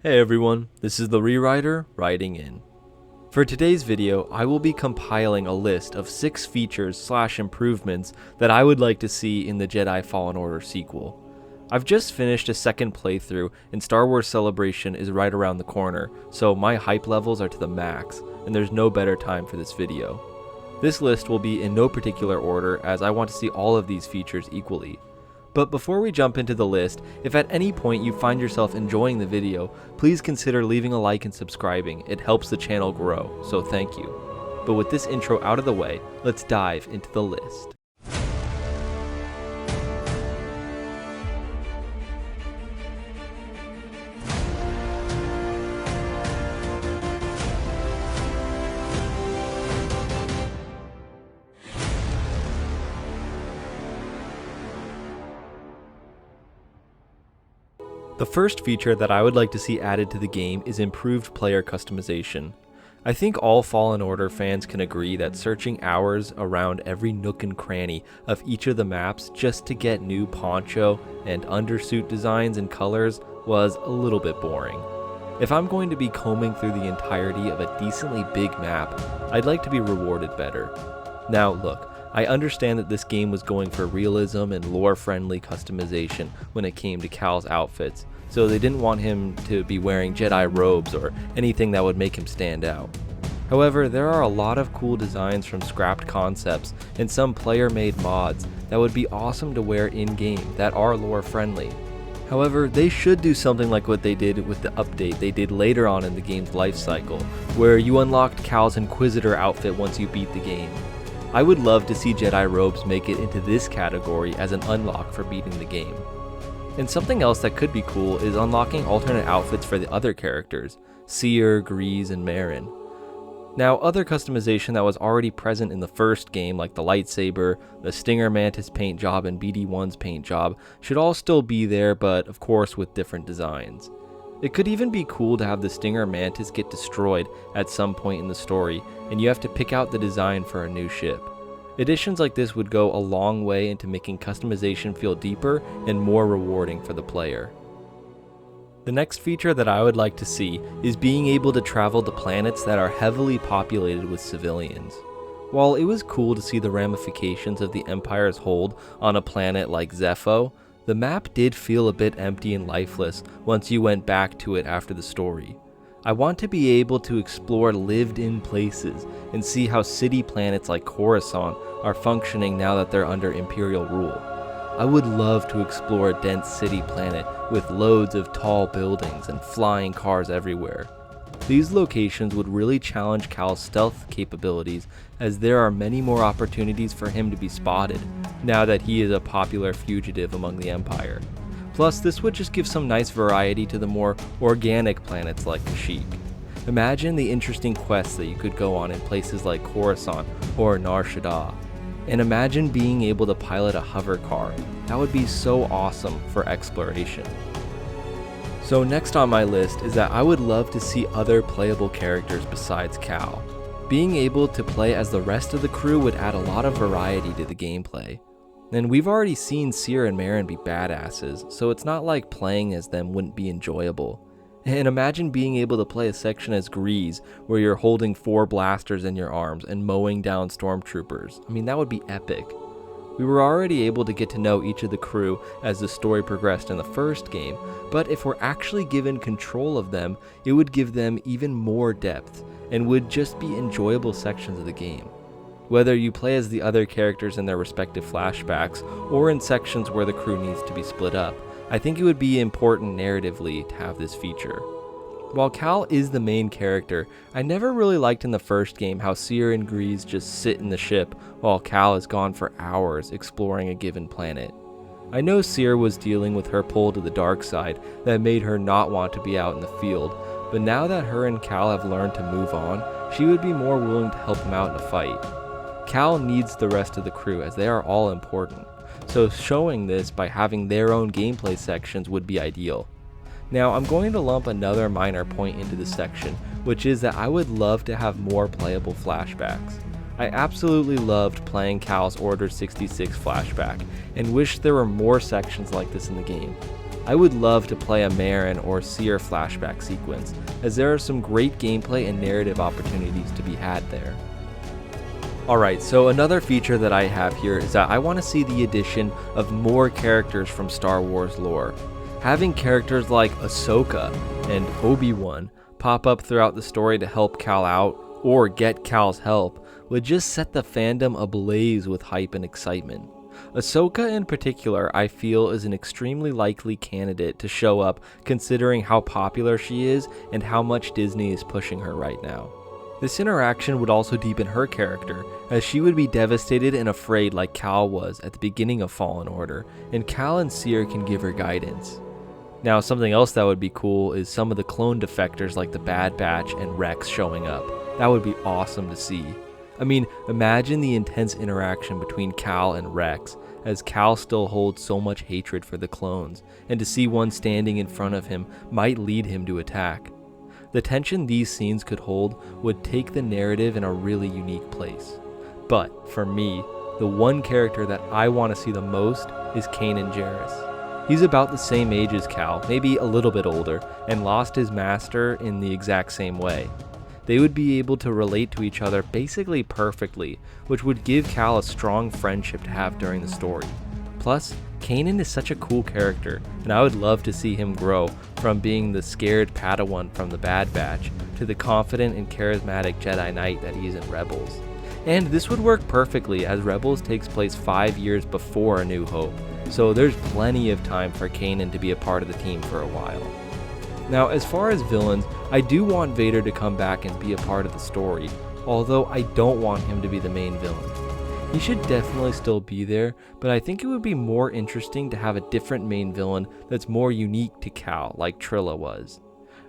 Hey everyone, this is the Rewriter writing in. For today's video, I will be compiling a list of 6 features/improvements that I would like to see in the Jedi Fallen Order sequel. I've just finished a second playthrough and Star Wars Celebration is right around the corner, so my hype levels are to the max, and there's no better time for this video. This list will be in no particular order as I want to see all of these features equally. But before we jump into the list, if at any point you find yourself enjoying the video, please consider leaving a like and subscribing. It helps the channel grow, so thank you. But with this intro out of the way, let's dive into the list. The first feature that I would like to see added to the game is improved player customization. I think all Fallen Order fans can agree that searching hours around every nook and cranny of each of the maps just to get new poncho and undersuit designs and colors was a little bit boring. If I'm going to be combing through the entirety of a decently big map, I'd like to be rewarded better. Now look, I understand that this game was going for realism and lore-friendly customization when it came to Cal's outfits, so they didn't want him to be wearing Jedi robes or anything that would make him stand out. However, there are a lot of cool designs from scrapped concepts and some player-made mods that would be awesome to wear in-game that are lore-friendly. However, they should do something like what they did with the update they did later on in the game's life cycle, where you unlocked Cal's Inquisitor outfit once you beat the game. I would love to see Jedi robes make it into this category as an unlock for beating the game. And something else that could be cool is unlocking alternate outfits for the other characters, Seer, Grease, and Marin. Now, other customization that was already present in the first game, like the lightsaber, the Stinger Mantis paint job, and BD-1's paint job, should all still be there, but of course with different designs. It could even be cool to have the Stinger Mantis get destroyed at some point in the story, and you have to pick out the design for a new ship. Additions like this would go a long way into making customization feel deeper and more rewarding for the player. The next feature that I would like to see is being able to travel to planets that are heavily populated with civilians. While it was cool to see the ramifications of the Empire's hold on a planet like Zepho, the map did feel a bit empty and lifeless once you went back to it after the story. I want to be able to explore lived-in places and see how city planets like Coruscant are functioning now that they're under Imperial rule. I would love to explore a dense city planet with loads of tall buildings and flying cars everywhere. These locations would really challenge Cal's stealth capabilities, as there are many more opportunities for him to be spotted, now that he is a popular fugitive among the Empire. Plus, this would just give some nice variety to the more organic planets like Kashyyyk. Imagine the interesting quests that you could go on in places like Coruscant or Nar Shaddaa. And imagine being able to pilot a hover car. That would be so awesome for exploration. So next on my list is that I would love to see other playable characters besides Cal. Being able to play as the rest of the crew would add a lot of variety to the gameplay. And we've already seen Seer and Marin be badasses, so it's not like playing as them wouldn't be enjoyable. And imagine being able to play a section as Grease, where you're holding 4 blasters in your arms and mowing down stormtroopers. I mean, that would be epic. We were already able to get to know each of the crew as the story progressed in the first game, but if we're actually given control of them, it would give them even more depth, and would just be enjoyable sections of the game. Whether you play as the other characters in their respective flashbacks, or in sections where the crew needs to be split up, I think it would be important narratively to have this feature. While Cal is the main character, I never really liked in the first game how Seer and Grease just sit in the ship while Cal is gone for hours exploring a given planet. I know Seer was dealing with her pull to the dark side that made her not want to be out in the field, but now that her and Cal have learned to move on, she would be more willing to help him out in a fight. Cal needs the rest of the crew as they are all important, so showing this by having their own gameplay sections would be ideal. Now, I'm going to lump another minor point into this section, which is that I would love to have more playable flashbacks. I absolutely loved playing Cal's Order 66 flashback, and wish there were more sections like this in the game. I would love to play a Marin or Seer flashback sequence, as there are some great gameplay and narrative opportunities to be had there. Alright, so another feature that I have here is that I want to see the addition of more characters from Star Wars lore. Having characters like Ahsoka and Obi-Wan pop up throughout the story to help Cal out, or get Cal's help, would just set the fandom ablaze with hype and excitement. Ahsoka in particular, I feel, is an extremely likely candidate to show up considering how popular she is and how much Disney is pushing her right now. This interaction would also deepen her character, as she would be devastated and afraid like Cal was at the beginning of Fallen Order, and Cal and Seer can give her guidance. Now, something else that would be cool is some of the clone defectors like the Bad Batch and Rex showing up. That would be awesome to see. I mean, imagine the intense interaction between Cal and Rex, as Cal still holds so much hatred for the clones, and to see one standing in front of him might lead him to attack. The tension these scenes could hold would take the narrative in a really unique place. But, for me, the one character that I want to see the most is Kanan Jarrus. He's about the same age as Cal, maybe a little bit older, and lost his master in the exact same way. They would be able to relate to each other basically perfectly, which would give Cal a strong friendship to have during the story. Plus, Kanan is such a cool character, and I would love to see him grow from being the scared Padawan from the Bad Batch to the confident and charismatic Jedi Knight that he is in Rebels. And this would work perfectly, as Rebels takes place 5 years before A New Hope, so there's plenty of time for Kanan to be a part of the team for a while. Now, as far as villains, I do want Vader to come back and be a part of the story, although I don't want him to be the main villain. He should definitely still be there, but I think it would be more interesting to have a different main villain that's more unique to Cal, like Trilla was.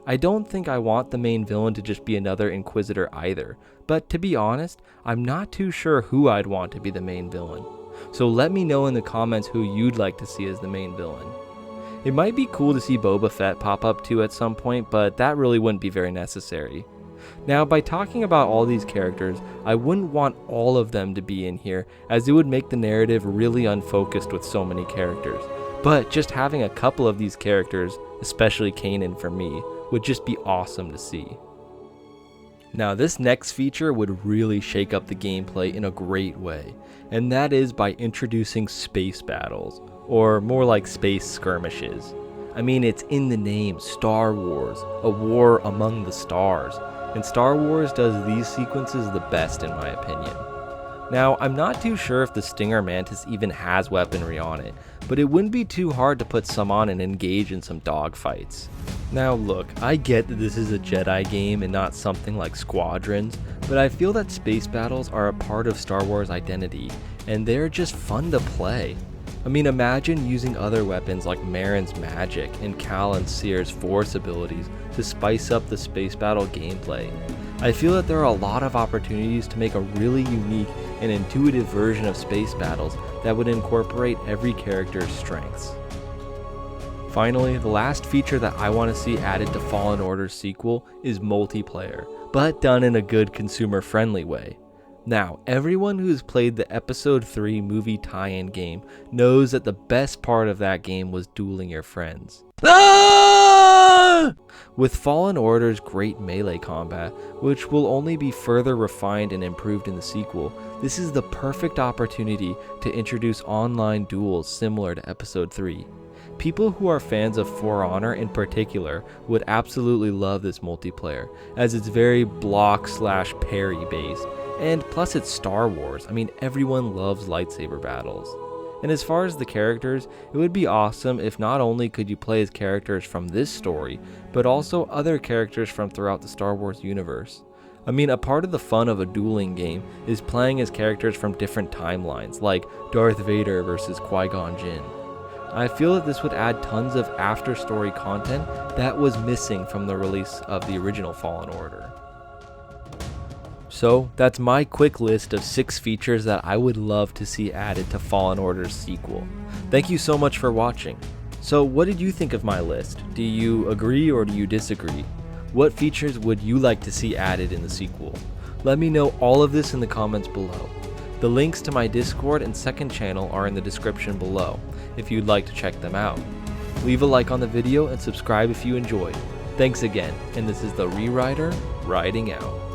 I don't think I want the main villain to just be another Inquisitor either, but to be honest, I'm not too sure who I'd want to be the main villain. So let me know in the comments who you'd like to see as the main villain. It might be cool to see Boba Fett pop up too at some point, but that really wouldn't be very necessary. Now, by talking about all these characters, I wouldn't want all of them to be in here, as it would make the narrative really unfocused with so many characters. But just having a couple of these characters, especially Kanan for me, would just be awesome to see. Now, this next feature would really shake up the gameplay in a great way, and that is by introducing space battles, or more like space skirmishes. I mean, it's in the name, Star Wars, a war among the stars, and Star Wars does these sequences the best in my opinion. Now, I'm not too sure if the Stinger Mantis even has weaponry on it, but it wouldn't be too hard to put some on and engage in some dogfights. Now look, I get that this is a Jedi game and not something like Squadrons, but I feel that space battles are a part of Star Wars identity, and they're just fun to play. I mean, imagine using other weapons like Marin's magic and Cal and Seer's force abilities to spice up the space battle gameplay. I feel that there are a lot of opportunities to make a really unique and intuitive version of space battles that would incorporate every character's strengths. Finally, the last feature that I want to see added to Fallen Order's sequel is multiplayer, but done in a good consumer-friendly way. Now, everyone who's played the Episode 3 movie tie-in game knows that the best part of that game was dueling your friends. With Fallen Order's great melee combat, which will only be further refined and improved in the sequel, this is the perfect opportunity to introduce online duels similar to Episode 3. People who are fans of For Honor in particular would absolutely love this multiplayer, as it's very block/parry based, and plus it's Star Wars. I mean, everyone loves lightsaber battles. And as far as the characters, it would be awesome if not only could you play as characters from this story, but also other characters from throughout the Star Wars universe. I mean, a part of the fun of a dueling game is playing as characters from different timelines, like Darth Vader versus Qui-Gon Jinn. I feel that this would add tons of after-story content that was missing from the release of the original Fallen Order. So, that's my quick list of 6 features that I would love to see added to Fallen Order's sequel. Thank you so much for watching. So, what did you think of my list? Do you agree or do you disagree? What features would you like to see added in the sequel? Let me know all of this in the comments below. The links to my Discord and second channel are in the description below, if you'd like to check them out. Leave a like on the video and subscribe if you enjoyed. Thanks again, and this is the Rewriter riding out.